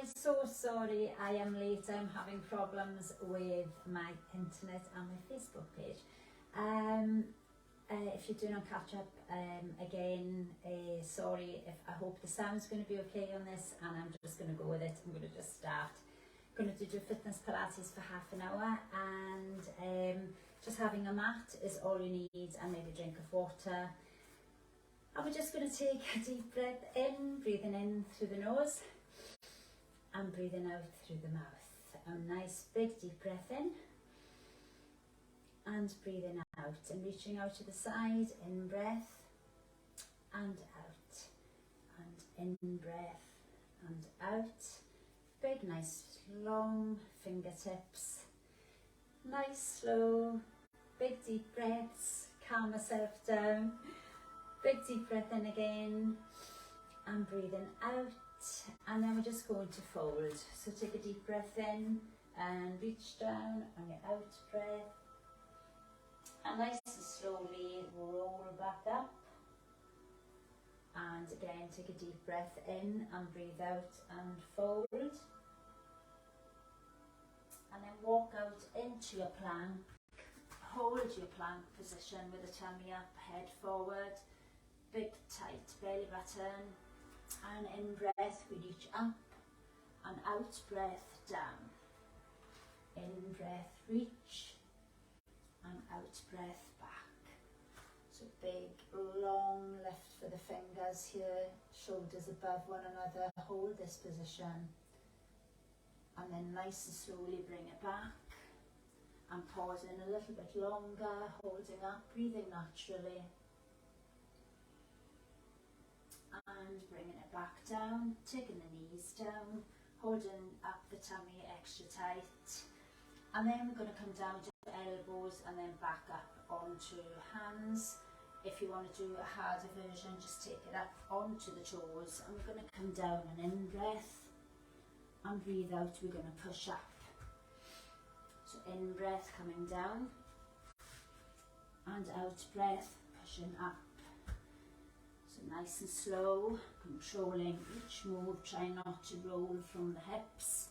guys, so sorry I am late. I'm having problems with my internet and my Facebook page. If you do not catch up, again, sorry. I hope the sound's going to be okay on this, and I'm just going to go with it. I'm going to just start. I'm going to do fitness Pilates for half an hour, and just having a mat is all you need, and maybe a drink of water. And we're just going to take a deep breath in, breathing in through the nose and breathing out through the mouth. A nice big deep breath in and breathing out and reaching out to the side, in breath and out, and in breath and out. Big, nice, long fingertips. Nice, slow, big deep breaths. Calm myself down. Big deep breath in again and breathing out, and then we're just going to fold. So take a deep breath in and reach down on your out breath, and nice and slowly roll back up, and again take a deep breath in and breathe out and fold, and then walk out into your plank. Hold your plank position with the tummy up, head forward. Big tight belly button, and in breath we reach up, and out breath down. In breath reach, and out breath back. So big long lift for the fingers here, shoulders above one another. Hold this position, and then nice and slowly bring it back, and pause in a little bit longer, holding up, breathing naturally. And bringing it back down, taking the knees down, holding up the tummy extra tight, and then we're going to come down to elbows and then back up onto hands. If you want to do a harder version, just take it up onto the toes, and we're going to come down, and in breath and breathe out, we're going to push up. So in breath coming down, and out breath pushing up. Nice and slow, controlling each move, try not to roll from the hips.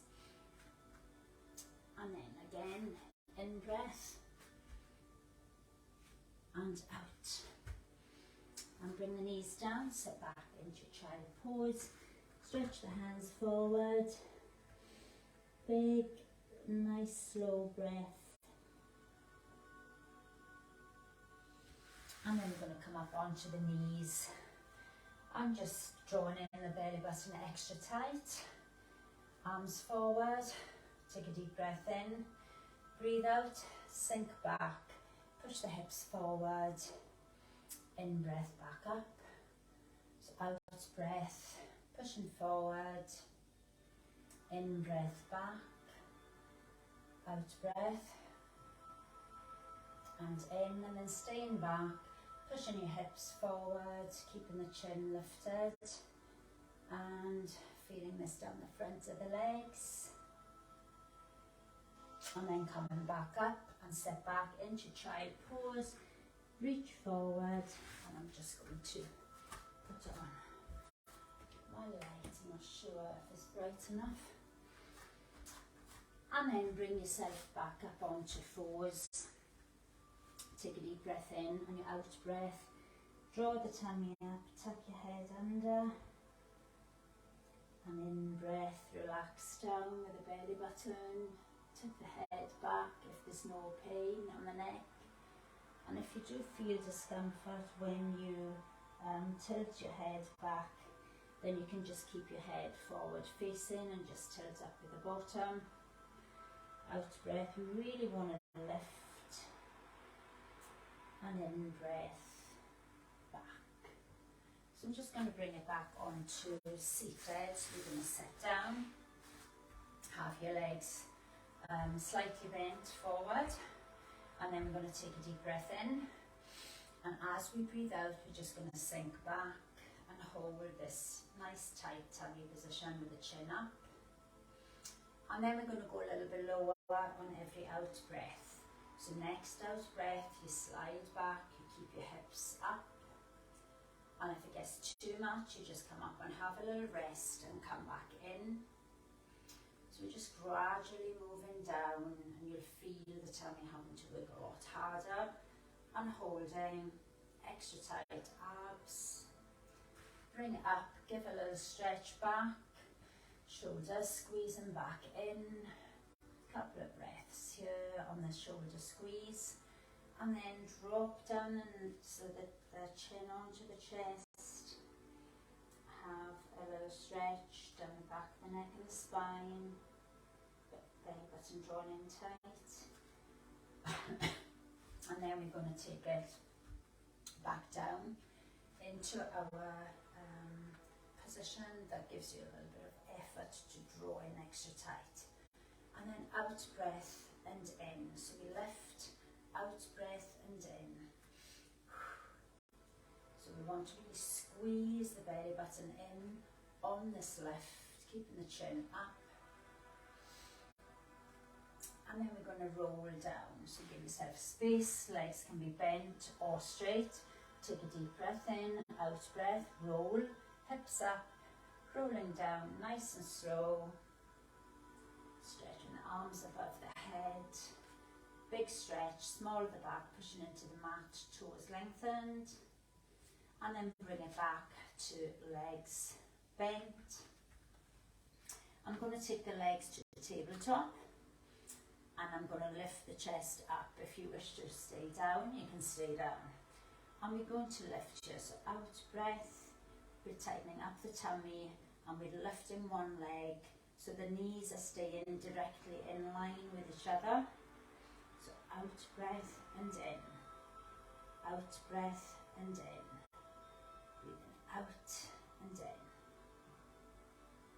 And then again, in breath and out. And bring the knees down, sit back into child pose. Stretch the hands forward. Big, nice, slow breath. And then we're going to come up onto the knees. I'm just drawing in the belly button extra tight. Arms forward. Take a deep breath in. Breathe out. Sink back. Push the hips forward. In breath back up. So out breath. Pushing forward. In breath back. Out breath. And in, and then staying back. Pushing your hips forward, keeping the chin lifted, and feeling this down the front of the legs. And then coming back up and step back into child pose. Reach forward, and I'm just going to put on my light. I'm not sure if it's bright enough. And then bring yourself back up onto fours. Take a deep breath in, and your out breath, draw the tummy up, tuck your head under, and in breath, relax down with the belly button, tuck the head back if there's no pain on the neck. And if you do feel discomfort when you tilt your head back, then you can just keep your head forward facing and just tilt up with the bottom. Out breath, we really want to lift. And in breath back. So I'm just going to bring it back onto seated. So we're going to sit down, have your legs slightly bent forward, and then we're going to take a deep breath in, and as we breathe out, we're just going to sink back and hold this nice tight tummy position with the chin up, and then we're going to go a little bit lower on every out breath. So next out breath, you slide back, you keep your hips up, and if it gets too much, you just come up and have a little rest and come back in. So we're just gradually moving down, and you'll feel the tummy having to work a lot harder, and holding extra tight abs. Bring it up, give a little stretch back, shoulders squeezing back in. Couple of breaths here on the shoulder squeeze, and then drop down and so that the chin onto the chest. Have a little stretch down the back of the neck and the spine. Belly button drawn in tight. And then we're going to take it back down into our position that gives you a little bit of effort to draw in extra tight. And then out breath and in. So we lift, out breath and in. So we want to really squeeze the belly button in on this lift, keeping the chin up. And then we're going to roll down. So give yourself space, legs can be bent or straight. Take a deep breath in, out breath, roll, hips up, rolling down nice and slow. Stretching the arms above the head. Big stretch, small at the back, pushing into the mat, toes lengthened. And then bring it back to legs bent. I'm going to take the legs to the tabletop. And I'm going to lift the chest up. If you wish to stay down, you can stay down. And we're going to lift here. So out breath, we're tightening up the tummy, and we're lifting one leg so the knees are staying directly in line with each other. So out breath and in. Out breath and in. Breathing out and in.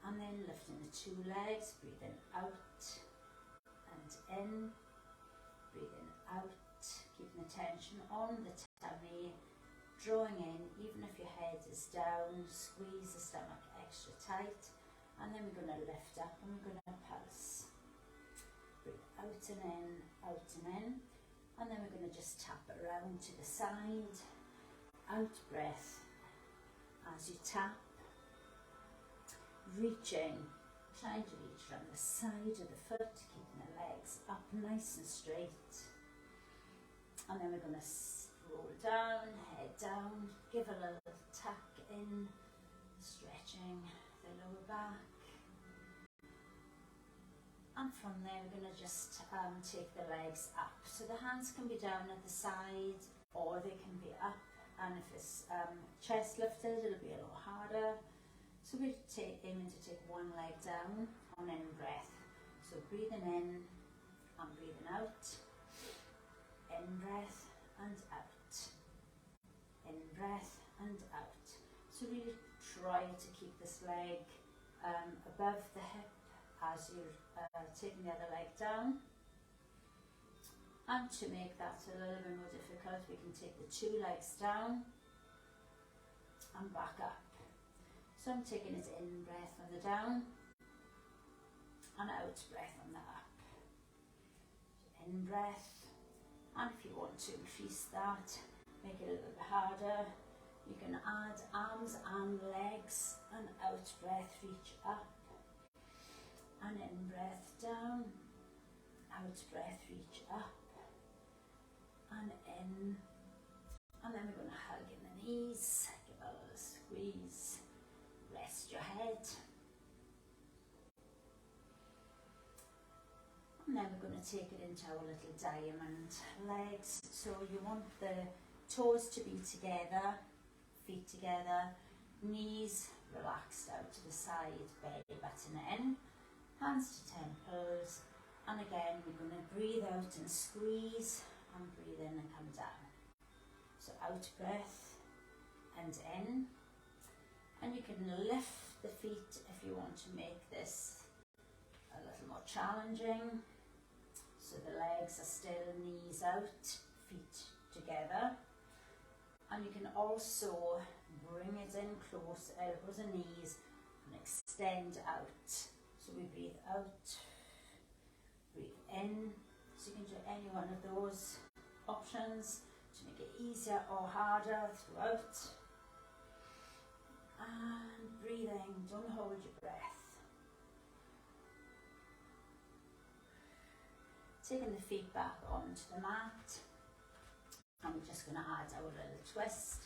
And then lifting the two legs, breathing out and in, breathing out, keeping the tension on the tummy, drawing in, even if your head is down, squeeze the stomach extra tight, and then we're going to lift up and we're going to pulse. Breathe out and in, and then we're going to just tap around to the side, out breath, as you tap, reaching, trying to reach from the side of the foot, keeping the legs up nice and straight. And then we're going to roll down, head down, give a little tuck in, stretching the lower back. And from there we're going to just take the legs up. So the hands can be down at the side or they can be up. And if it's chest lifted, it'll be a little harder. So we're aiming to take one leg down on in breath. So breathing in and breathing out. In breath and out. In breath and out. So really try to keep this leg above the hip as you're taking the other leg down. And to make that a little bit more difficult, we can take the two legs down and back up. So I'm taking it in breath on the down and out breath on the up. So in breath, and if you want to increase that, make it a little bit harder, you can add arms and legs, and out breath reach up, and in breath down, out breath reach up, and in, and then we're going to hug in the knees, give a little squeeze. Rest your head. And then we're going to take it into our little diamond legs. So you want the toes to be together, feet together, knees relaxed out to the side, belly button in, hands to temples. And again, we're going to breathe out and squeeze, and breathe in and come down. So out breath and in. And you can lift the feet if you want to make this a little more challenging. So the legs are still, knees out, feet together. And you can also bring it in close, elbows and knees, and extend out. So we breathe out, breathe in. So you can do any one of those options to make it easier or harder throughout. And breathing, don't hold your breath. Taking the feet back onto the mat, and we're just going to add our little twist.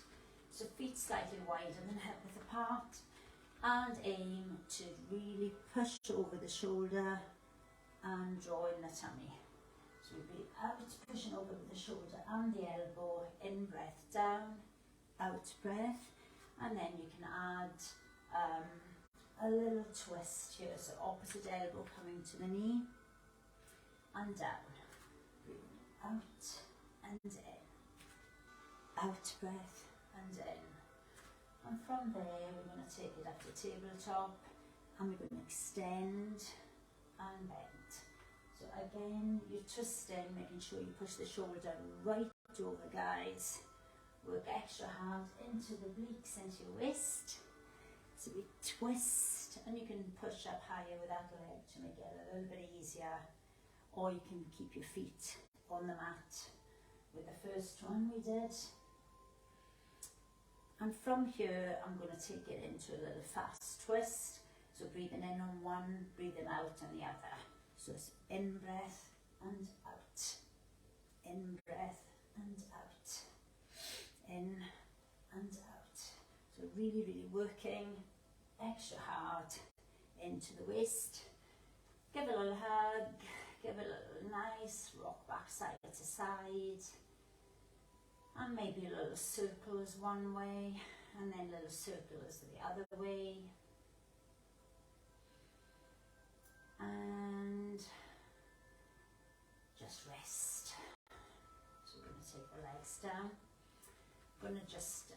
So feet slightly wider than hip width apart, and aim to really push over the shoulder and draw in the tummy. So we breathe out, pushing over with the shoulder and the elbow, in breath down, out breath, and then you can add a little twist here, so opposite elbow coming to the knee, and down, breathing out and in, out breath and in. And from there we're going to take it up to tabletop, and we're going to extend and bend. So again, you're twisting, making sure you push the shoulder right over, guys. Work extra hard into the obliques, into your waist. So we twist, and you can push up higher with that leg to make it a little bit easier, or you can keep your feet on the mat with the first one we did. And from here, I'm going to take it into a little fast twist. So breathing in on one, breathing out on the other. So it's in breath and out, in breath and out, in and out. So really, really working extra hard into the waist. Give it a little hug, give it a little nice rock back side to side. And maybe a little circle is one way, and then a little circle is the other way. And just rest. So we're going to take the legs down. We're going to just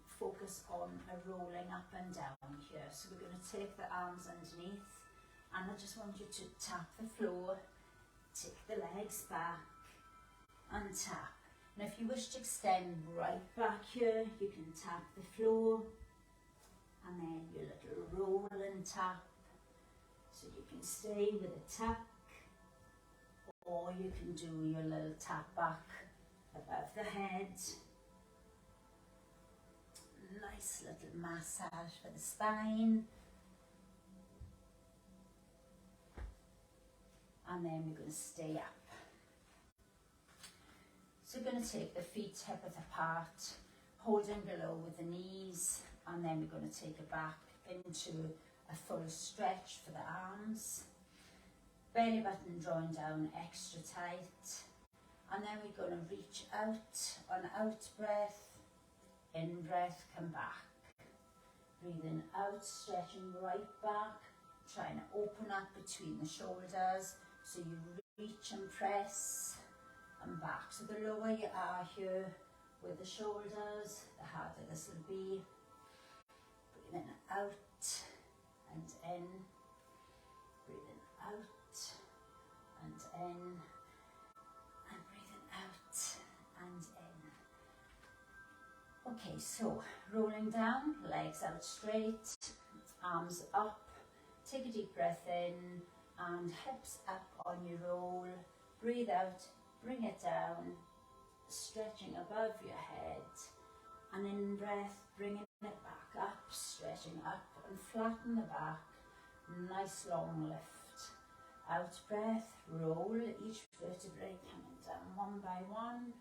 focus on a rolling up and down here. So we're going to take the arms underneath, and I just want you to tap the floor, take the legs back and tap. Now if you wish to extend right back here, you can tap the floor, and then your little roll and tap. So you can stay with a tuck, or you can do your little tap back above the head. Nice little massage for the spine. And then we're going to stay up. So we're going to take the feet hip width apart, holding below with the knees, and then we're going to take it back into a full stretch for the arms. Belly button drawing down extra tight. And then we're going to reach out on out breath, in breath, come back. Breathing out, stretching right back, trying to open up between the shoulders. So you reach and press and back. So the lower you are here with the shoulders, the harder this will be. Breathing out and in, breathing out and in, and breathing out and in. Okay, so rolling down, legs out straight, arms up, take a deep breath in, and hips up on your roll. Breathe out, bring it down, stretching above your head, and in breath, bringing it back up, stretching up and flatten the back. Nice long lift. Out breath, roll each vertebrae coming down one by one.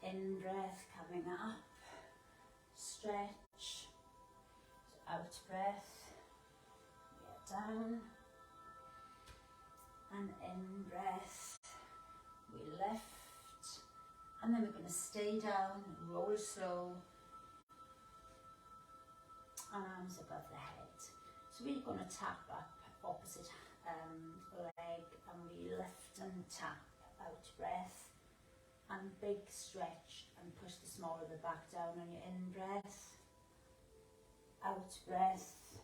In breath, coming up, stretch. So out breath, we are down. And in breath, we lift. And then we're going to stay down, roll slow, and arms above the head. So we're going to tap up opposite leg, and we lift and tap, out breath, and big stretch, and push the small of the back down on your in breath, out breath,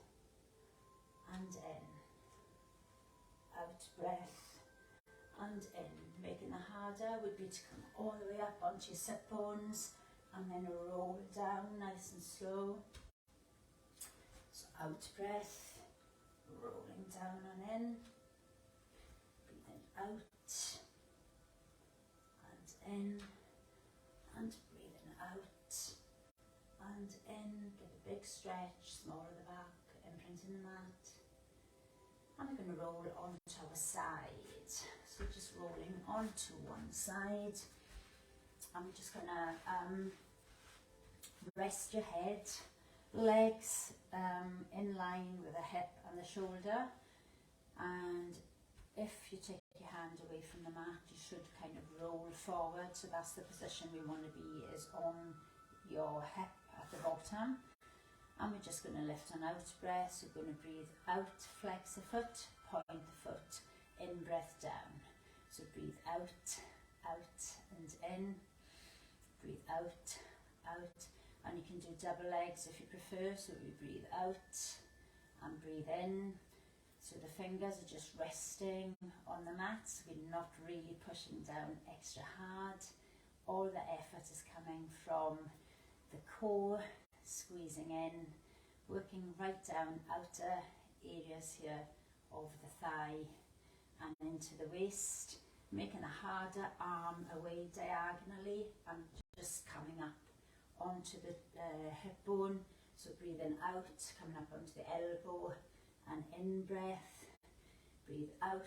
and in, out breath, and in. Making it harder would be to come all the way up onto your sit bones, and then roll down nice and slow. So out breath, rolling down and in, breathing out and in, and breathing out and in. Give a big stretch, small of the back, imprinting the mat. And we're going to roll onto our side. So just rolling onto one side. I'm just gonna rest your head, legs in line with the hip and the shoulder, and if you take your hand away from the mat, you should kind of roll forward. So that's the position we want to be, is on your hip at the bottom. And we're just going to lift an out breath. So we're going to breathe out, flex the foot, point the foot, in breath down. So breathe out, out and in, breathe out, out. And you can do double legs if you prefer. So we breathe out and breathe in. So the fingers are just resting on the mat. So we're not really pushing down extra hard. All the effort is coming from the core, squeezing in, working right down outer areas here of the thigh and into the waist, making a harder arm away diagonally and just coming up onto the hip bone. So breathing out, coming up onto the elbow, and in breath, breathe out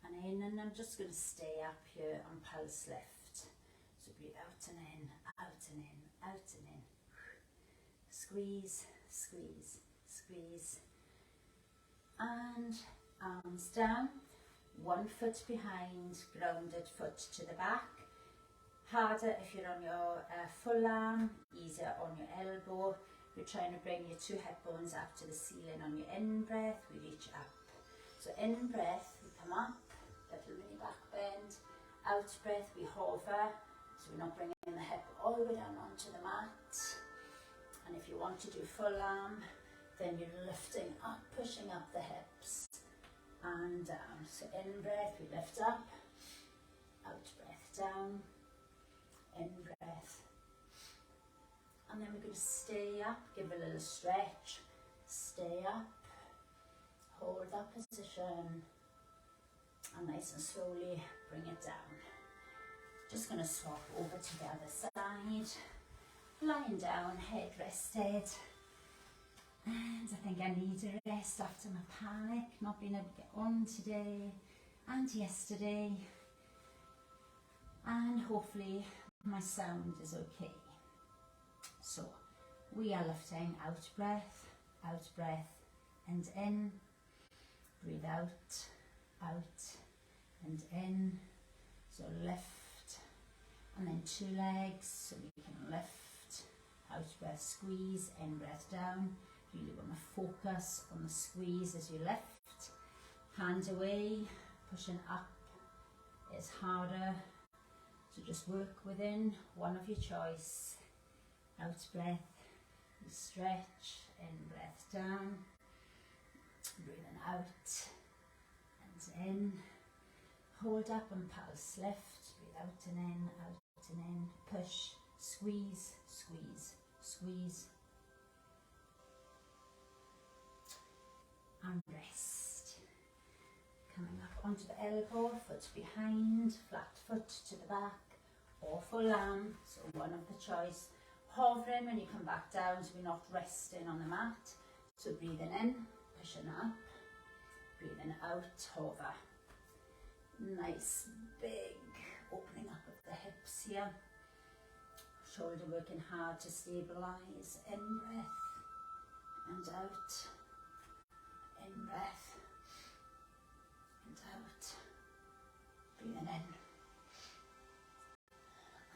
and in, and I'm just going to stay up here and pulse lift. So breathe out and in, out and in, out and in. Squeeze, squeeze, squeeze. And arms down, one foot behind, grounded foot to the back. Harder if you're on your full arm, easier on your elbow. We're trying to bring your two hip bones up to the ceiling. On your in breath, we reach up. So in breath, we come up, little mini back bend. Out breath, we hover. So we're not bringing the hip all the way down onto the mat. And if you want to do full arm, then you're lifting up, pushing up the hips and down. So in breath, we lift up. Out breath, down. In breath. And then we're going to stay up, give a little stretch, stay up, hold that position, and nice and slowly bring it down. Just going to swap over to the other side, lying down, head rested. And I think I need a rest after my panic, not being able to get on today and yesterday. And hopefully my sound is okay. So we are lifting out breath and in, breathe out, out and in. So lift, and then two legs, so we can lift, out breath, squeeze, in breath down. Really want to focus on the squeeze as you lift. Hand away, pushing up is harder. So just work within one of your choice. Out breath, you stretch, in breath down, breathing out and in, hold up and pulse, lift, breathe out and in, push, squeeze, squeeze, squeeze, and rest. Coming up onto the elbow, foot behind, flat foot to the back, or full arm, so one of the choice. Hovering when you come back down, so we're not resting on the mat. So breathing in, pushing up, breathing out, hover. Nice big opening up of the hips here. Shoulder working hard to stabilize. In breath and out. In breath and out. Breathing in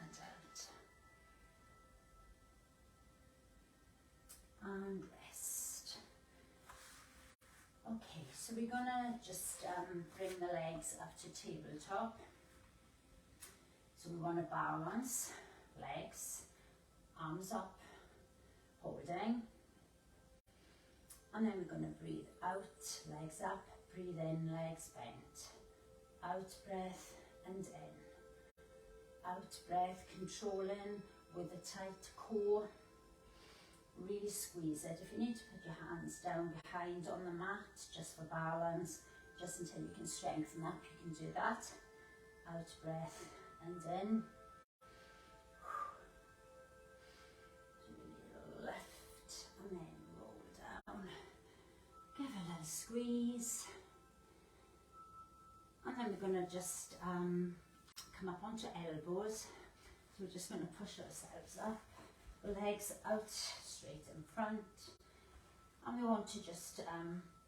and out. And rest. Okay, so we're gonna just bring the legs up to tabletop. So we want to balance legs, arms up, holding. And then we're going to breathe out, legs up, breathe in, legs bent. Out breath and in. Out breath, controlling with a tight core. Really squeeze it. If you need to put your hands down behind on the mat, just for balance, just until you can strengthen up, you can do that. Out breath and in. Really lift and then roll down. Give a little nice squeeze. And then we're going to just come up onto elbows. So we're just going to push ourselves up, legs out straight in front. And we want to just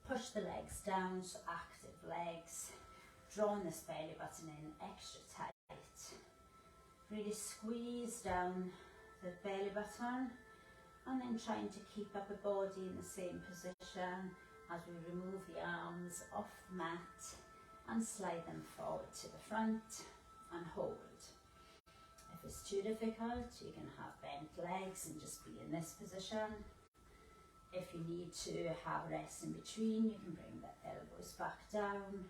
push the legs down, so active legs. Drawing this belly button in extra tight. Really squeeze down the belly button. And then trying to keep upper body in the same position as we remove the arms off the mat and slide them forward to the front and hold. If it's too difficult, you can have bent legs and just be in this position. If you need to have rest in between, you can bring the elbows back down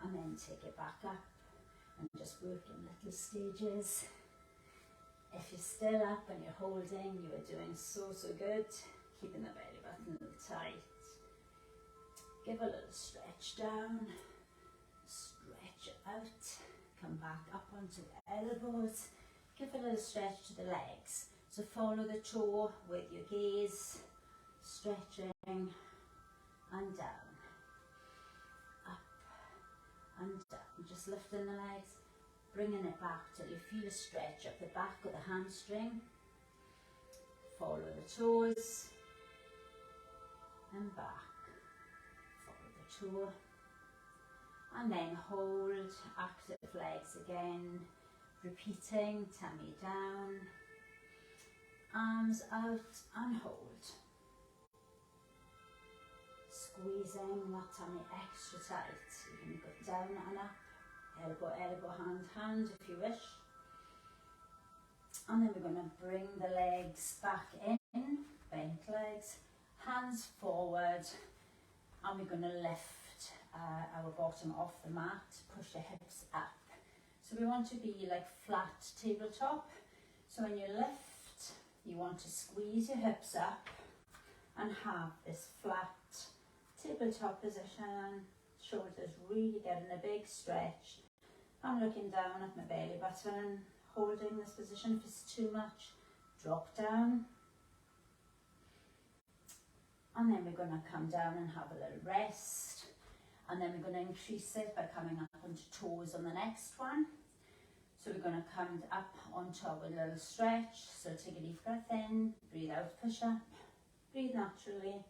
and then take it back up and just work in little stages. If you're still up and you're holding, you are doing so good. Keeping the belly button a little tight. Give a little stretch down, stretch out, come back up onto the elbows. Give a little stretch to the legs. So follow the toe with your gaze, stretching and down, up and down. Just lifting the legs. Bringing it back till you feel a stretch up the back of the hamstring. Follow the toes and back. Follow the toe. And then hold active legs again. Repeating, tummy down. Arms out and hold. Squeezing that tummy extra tight. You can go down and up. Elbow, elbow, hand, hand if you wish. And then we're going to bring the legs back in, bent legs, hands forward, and we're going to lift our bottom off the mat, push the hips up. So we want to be like flat tabletop. So when you lift, you want to squeeze your hips up and have this flat tabletop position. Shoulders really getting a big stretch. I'm looking down at my belly button, holding this position. If it's too much, drop down. And then we're going to come down and have a little rest. And then we're going to increase it by coming up onto toes on the next one. So we're going to come up onto our little stretch. So take a deep breath in, breathe out, push up, breathe naturally.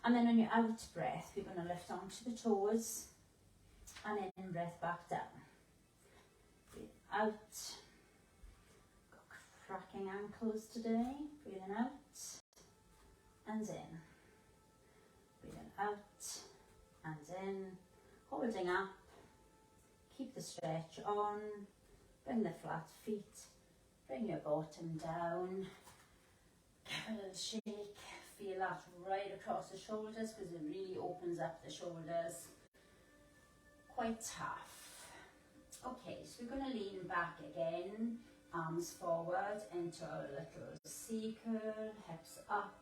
And then on your out breath, we're going to lift onto the toes and in breath back down. Breathe out. Got cracking ankles today. Breathing out and in. Breathing out and in. Holding up. Keep the stretch on. Bring the flat feet. Bring your bottom down. Give a little shake. Feel that right across the shoulders because it really opens up the shoulders. Quite tough. Okay, so we're going to lean back again, arms forward into our little C curl, hips up.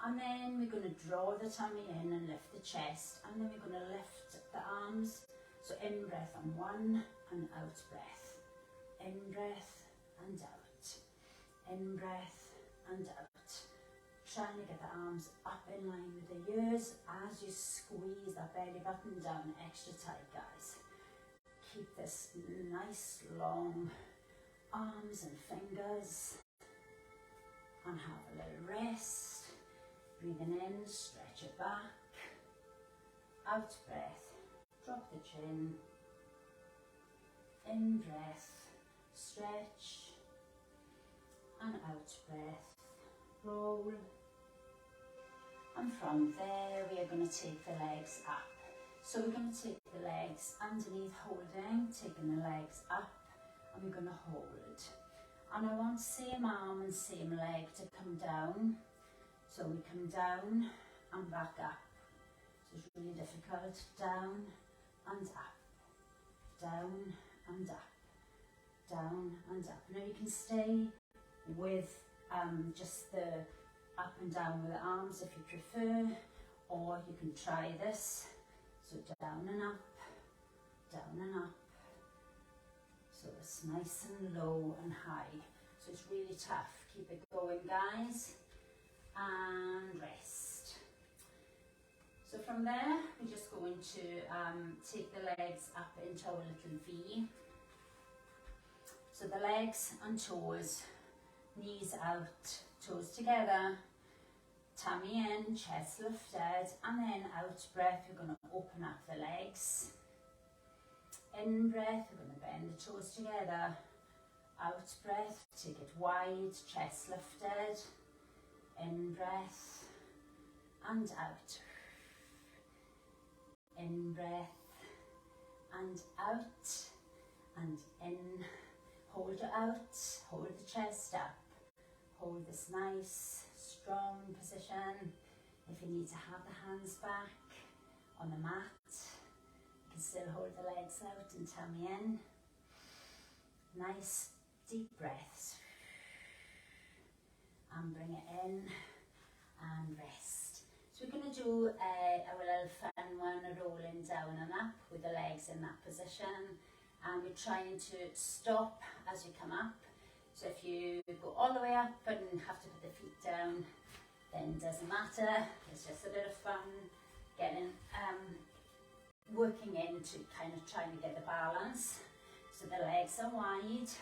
And then we're going to draw the tummy in and lift the chest. And then we're going to lift the arms. So in breath on one and out breath. In breath and out. In breath and out. Trying to get the arms up in line with the ears as you squeeze that belly button down extra tight, guys. Keep this nice long arms and fingers and have a little rest. Breathing in, stretch it back. Out breath, drop the chin. In breath, stretch. And out breath, roll. And from there, we are going to take the legs up. So we're going to take the legs underneath holding, taking the legs up, and we're going to hold. And I want same arm and same leg to come down. So we come down and back up. So it's really difficult. Down and up. Down and up. Down and up. Now you can stay with just the up and down with the arms if you prefer, or you can try this. So down and up, down and up. So it's nice and low and high. So it's really tough. Keep it going, guys. And rest. So So from there, we're just going to take the legs up into our little V. So the legs and toes, knees out, toes together, tummy in, chest lifted, and then out breath, we're going to open up the legs. In breath, we're going to bend the toes together. Out breath, take it wide, chest lifted. In breath, and out. In breath, and out, and in. Hold it out, hold the chest up. Hold this nice, strong position. If you need to have the hands back on the mat, you can still hold the legs out and tummy in. Nice, deep breaths. And bring it in and rest. So we're going to do our little fun one, rolling down and up with the legs in that position. And we're trying to stop as you come up. So if you go all the way up and have to put the feet down, then it doesn't matter. It's just a bit of fun getting, working into kind of trying to get the balance. So the legs are wide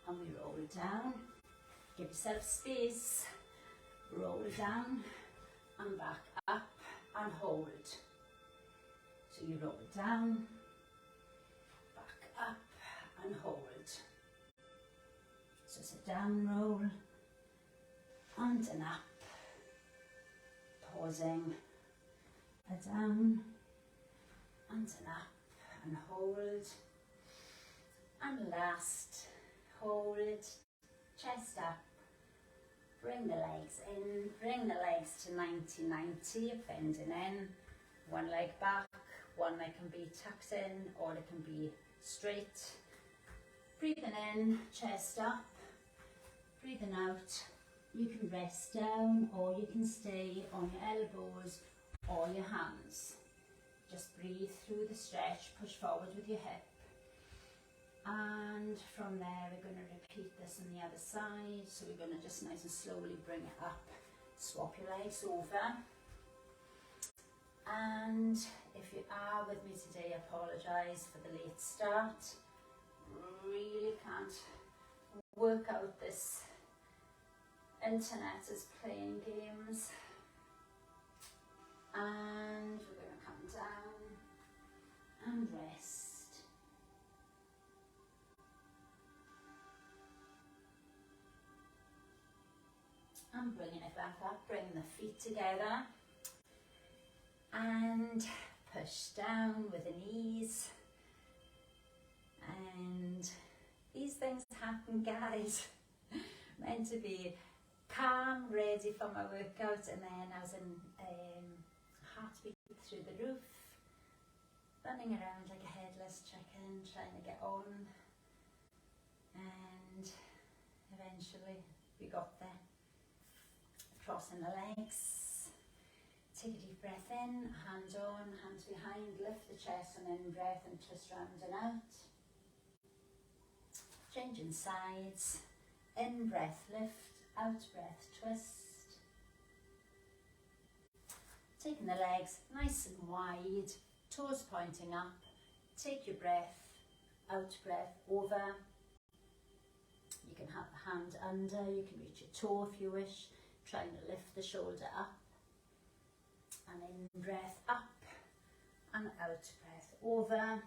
and we roll down. Give yourself space. Roll down and back up and hold. So you roll down, back up and hold. So it's a down roll and an up. Pausing, a down and an up and hold. And last, hold, chest up. Bring the legs in, bring the legs to 90-90, bending in. One leg back, one leg can be tucked in or it can be straight. Breathing in, chest up. Breathing out, you can rest down or you can stay on your elbows or your hands. Just breathe through the stretch, push forward with your hip. And from there we're going to repeat this on the other side. So we're going to just nice and slowly bring it up. Swap your legs over. And if you are with me today, I apologise for the late start. Really can't work out this internet is playing games. And we're going to come down and rest. And bringing it back up, bring the feet together and push down with the knees. And these things happen, guys. Meant to be calm, ready for my workout, and then I was in heartbeat through the roof, running around like a headless chicken, trying to get on, and eventually we got there. Crossing the legs, take a deep breath in, hand on, hands behind, lift the chest and in breath and twist round and out. Changing sides, in breath lift, out breath twist. Taking the legs nice and wide, toes pointing up, take your breath, out breath over. You can have the hand under, you can reach your toe if you wish. Trying to lift the shoulder up, and in breath up and out breath over.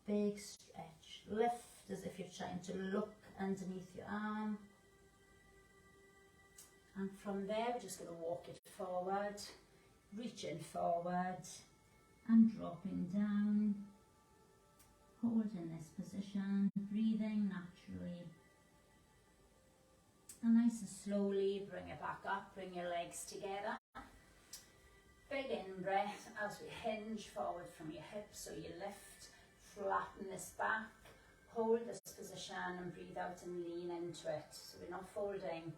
Big stretch, lift as if you're trying to look underneath your arm, and from there we're just going to walk it forward, reaching forward and dropping down, holding this position, breathing naturally. And nice and slowly bring it back up, bring your legs together. Big in breath as we hinge forward from your hips, so you lift, flatten this back, hold this position and breathe out and lean into it. So we're not folding.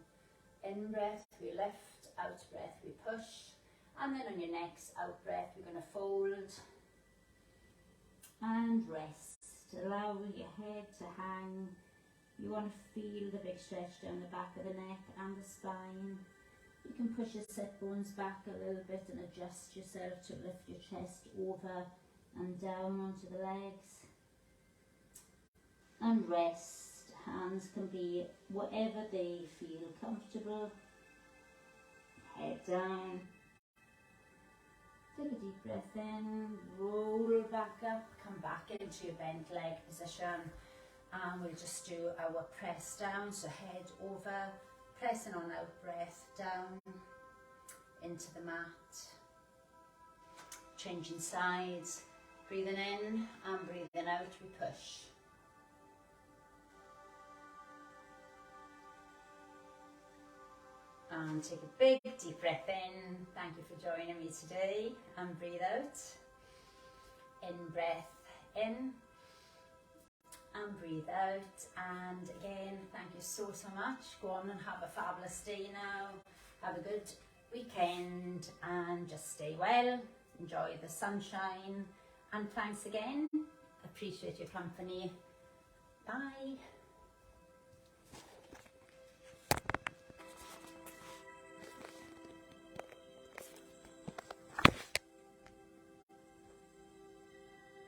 In breath we lift, out breath we push, and then on your next out breath we're going to fold and rest. Allow your head to hang. You want to feel the big stretch down the back of the neck and the spine. You can push your sit bones back a little bit and adjust yourself to lift your chest over and down onto the legs. And rest. Hands can be whatever they feel comfortable. Head down. Take a deep breath in, roll back up, come back into your bent leg position, and we'll just do our press down, so head over, pressing on out breath down into the mat, changing sides, breathing in and breathing out, we push. And take a big deep breath in. Thank you for joining me today. And breathe out. In breath in. And breathe out. And again, thank you so much. Go on and have a fabulous day now. Have a good weekend and just stay well. Enjoy the sunshine. And thanks again. Appreciate your company. Bye.